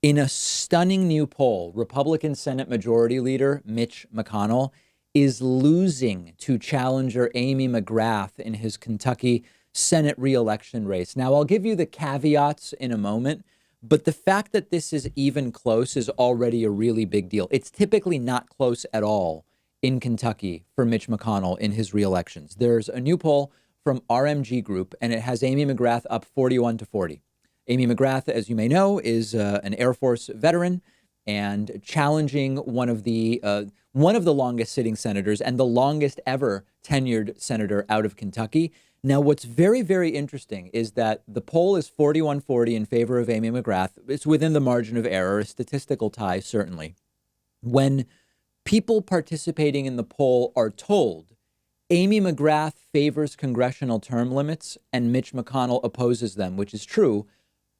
In a stunning new poll, Republican Senate Majority Leader Mitch McConnell is losing to challenger Amy McGrath in his Kentucky Senate reelection race. Now, I'll give you the caveats in a moment, but the fact that this is even close is already a really big deal. It's typically not close at all in Kentucky for Mitch McConnell in his reelections. There's a new poll from RMG Group, and it has Amy McGrath up 41-40. Amy McGrath, as you may know, is an Air Force veteran and challenging one of the longest sitting senators and the longest ever tenured senator out of Kentucky. Now, what's very, very interesting is that the poll is 41-40 in favor of Amy McGrath. It's within the margin of error, a statistical tie, certainly. When people participating in the poll are told Amy McGrath favors congressional term limits and Mitch McConnell opposes them, which is true,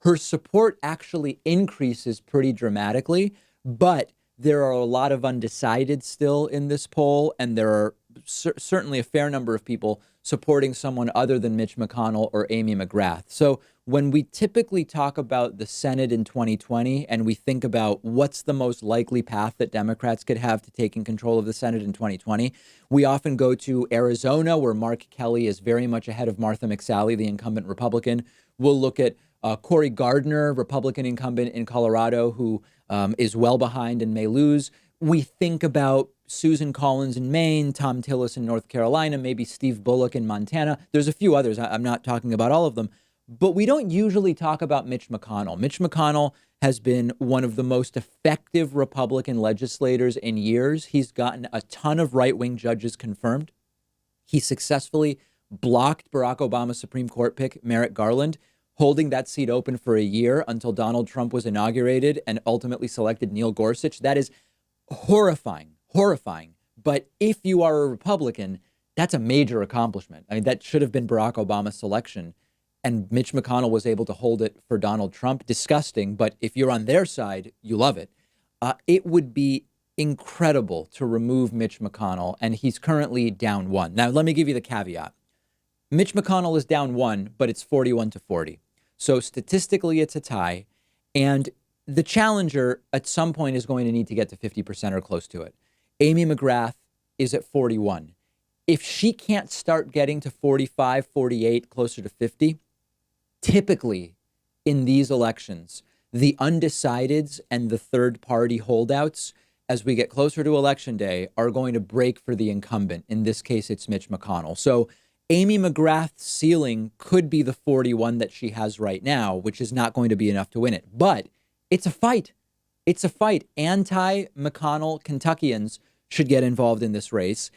her support actually increases pretty dramatically, but there are a lot of undecided still in this poll, and there are certainly a fair number of people supporting someone other than Mitch McConnell or Amy McGrath. So when we typically talk about the Senate in 2020 and we think about what's the most likely path that Democrats could have to taking control of the Senate in 2020, we often go to Arizona, where Mark Kelly is very much ahead of Martha McSally, the incumbent Republican. We'll look at Cory Gardner, Republican incumbent in Colorado, who is well behind and may lose. We think about Susan Collins in Maine, Tom Tillis in North Carolina, maybe Steve Bullock in Montana. There's a few others. I'm not talking about all of them. But we don't usually talk about Mitch McConnell. Mitch McConnell has been one of the most effective Republican legislators in years. He's gotten a ton of right-wing judges confirmed. He successfully blocked Barack Obama's Supreme Court pick, Merrick Garland, holding that seat open for a year until Donald Trump was inaugurated and ultimately selected Neil Gorsuch. That is horrifying. But if you are a Republican, that's a major accomplishment. I mean, that should have been Barack Obama's selection. And Mitch McConnell was able to hold it for Donald Trump. Disgusting. But if you're on their side, you love it. It would be incredible to remove Mitch McConnell. And he's currently down one. Now, let me give you the caveat. Mitch McConnell is down one, but it's 41-40. So statistically, it's a tie. And the challenger at some point is going to need to get to 50% or close to it. Amy McGrath is at 41. If she can't start getting to 45, 48, closer to 50, typically in these elections, the undecideds and the third party holdouts, as we get closer to Election Day, are going to break for the incumbent. In this case, it's Mitch McConnell. So Amy McGrath's ceiling could be the 41 that she has right now, which is not going to be enough to win it. But it's a fight. It's a fight. Anti-McConnell Kentuckians should get involved in this race.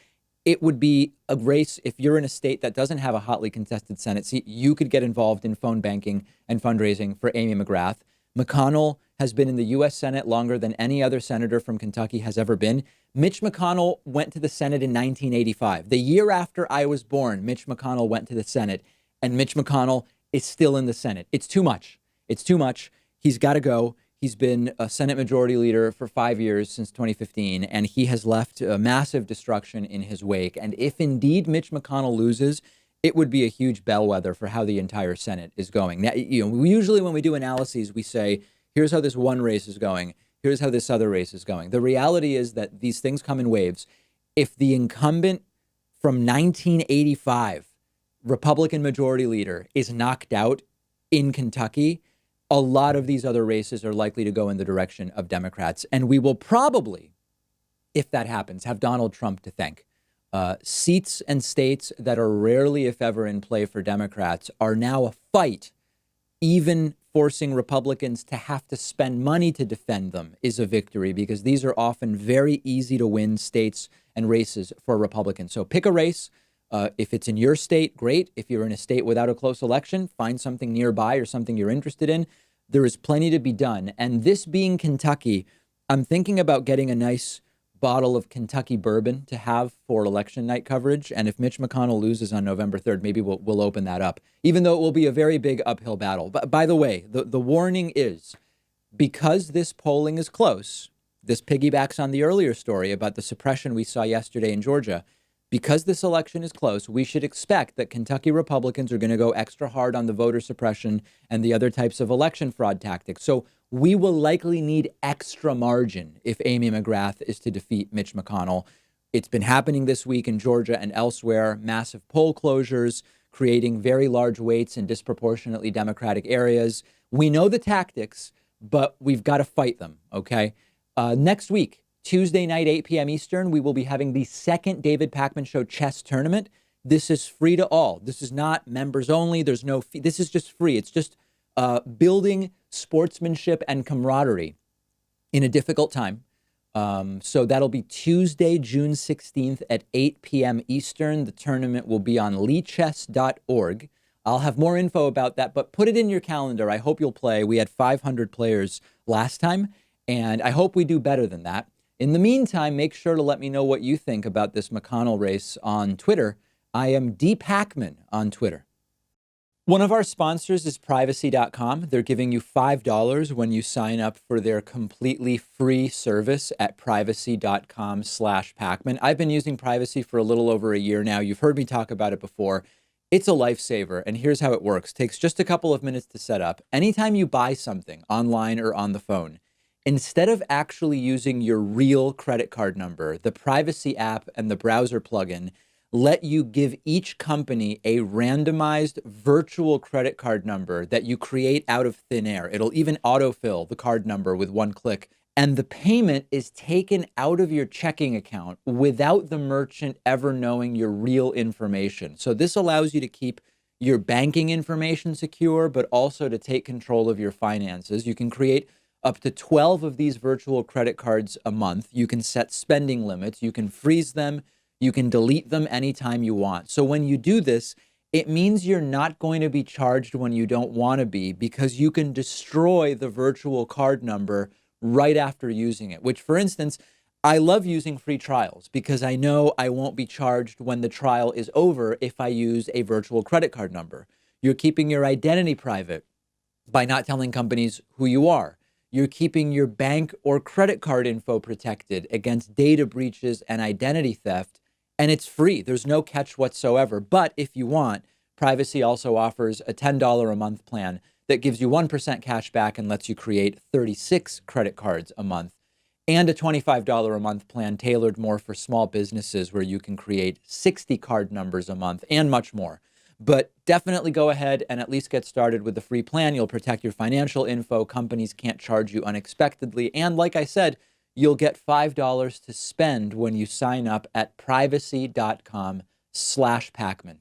It would be a race, if you're in a state that doesn't have a hotly contested Senate seat, you could get involved in phone banking and fundraising for Amy McGrath. McConnell has been in the U.S. Senate longer than any other senator from Kentucky has ever been. Mitch McConnell went to the Senate in 1985. The year after I was born, Mitch McConnell went to the Senate, and Mitch McConnell is still in the Senate. It's too much. It's too much. He's got to go. He's been a Senate Majority Leader for 5 years, since 2015, and he has left a massive destruction in his wake. And if indeed Mitch McConnell loses, it would be a huge bellwether for how the entire Senate is going. Now, usually when we do analyses, we say, here's how this one race is going. Here's how this other race is going. The reality is that these things come in waves. If the incumbent from 1985, Republican Majority Leader, is knocked out in Kentucky, a lot of these other races are likely to go in the direction of Democrats. And we will probably, if that happens, have Donald Trump to thank. Seats and states that are rarely, if ever, in play for Democrats are now a fight. Even forcing Republicans to have to spend money to defend them is a victory, because these are often very easy to win states and races for Republicans. So pick a race. If it's in your state, great. If you're in a state without a close election, find something nearby or something you're interested in. There is plenty to be done. And this being Kentucky, I'm thinking about getting a nice bottle of Kentucky bourbon to have for election night coverage. And if Mitch McConnell loses on November 3rd, maybe we'll open that up, even though it will be a very big uphill battle. But by the way, the warning is, because this polling is close, this piggybacks on the earlier story about the suppression we saw yesterday in Georgia. because this election is close, we should expect that Kentucky Republicans are going to go extra hard on the voter suppression and the other types of election fraud tactics. So we will likely need extra margin if Amy McGrath is to defeat Mitch McConnell. It's been happening this week in Georgia and elsewhere, massive poll closures, creating very large weights in disproportionately Democratic areas. We know the tactics, but we've got to fight them, okay? Next week, Tuesday night, 8 p.m. Eastern, we will be having the second David Pakman Show chess tournament. This is free to all. This is not members only. There's no fee. This is just free. It's just building sportsmanship and camaraderie in a difficult time. So that'll be Tuesday, June 16th at 8 p.m. Eastern. The tournament will be on leechess.org. I'll have more info about that, but put it in your calendar. I hope you'll play. We had 500 players last time, and I hope we do better than that. In the meantime, make sure to let me know what you think about this McConnell race on Twitter. I am dpakman on Twitter. One of our sponsors is privacy.com. They're giving you $5 when you sign up for their completely free service at privacy.com/Pakman. I've been using Privacy for a little over a year now. You've heard me talk about it before. It's a lifesaver, and here's how it works. Takes just a couple of minutes to set up. Anytime you buy something online or on the phone, instead of actually using your real credit card number, the Privacy app and the browser plugin let you give each company a randomized virtual credit card number that you create out of thin air. It'll even autofill the card number with one click. And the payment is taken out of your checking account without the merchant ever knowing your real information. So this allows you to keep your banking information secure, but also to take control of your finances. You can create up to 12 of these virtual credit cards a month. You can set spending limits. You can freeze them. You can delete them anytime you want. So when you do this, it means you're not going to be charged when you don't want to be, because you can destroy the virtual card number right after using it, which, for instance, I love using free trials because I know I won't be charged when the trial is over if I use a virtual credit card number. You're keeping your identity private by not telling companies who you are. You're keeping your bank or credit card info protected against data breaches and identity theft. And it's free. There's no catch whatsoever. But if you want, Privacy also offers a $10 a month plan that gives you 1% cash back and lets you create 36 credit cards a month, and a $25 a month plan tailored more for small businesses where you can create 60 card numbers a month and much more. But definitely go ahead and at least get started with the free plan. You'll protect your financial info. Companies can't charge you unexpectedly. And like I said, you'll get $5 to spend when you sign up at privacy.com/Pakman.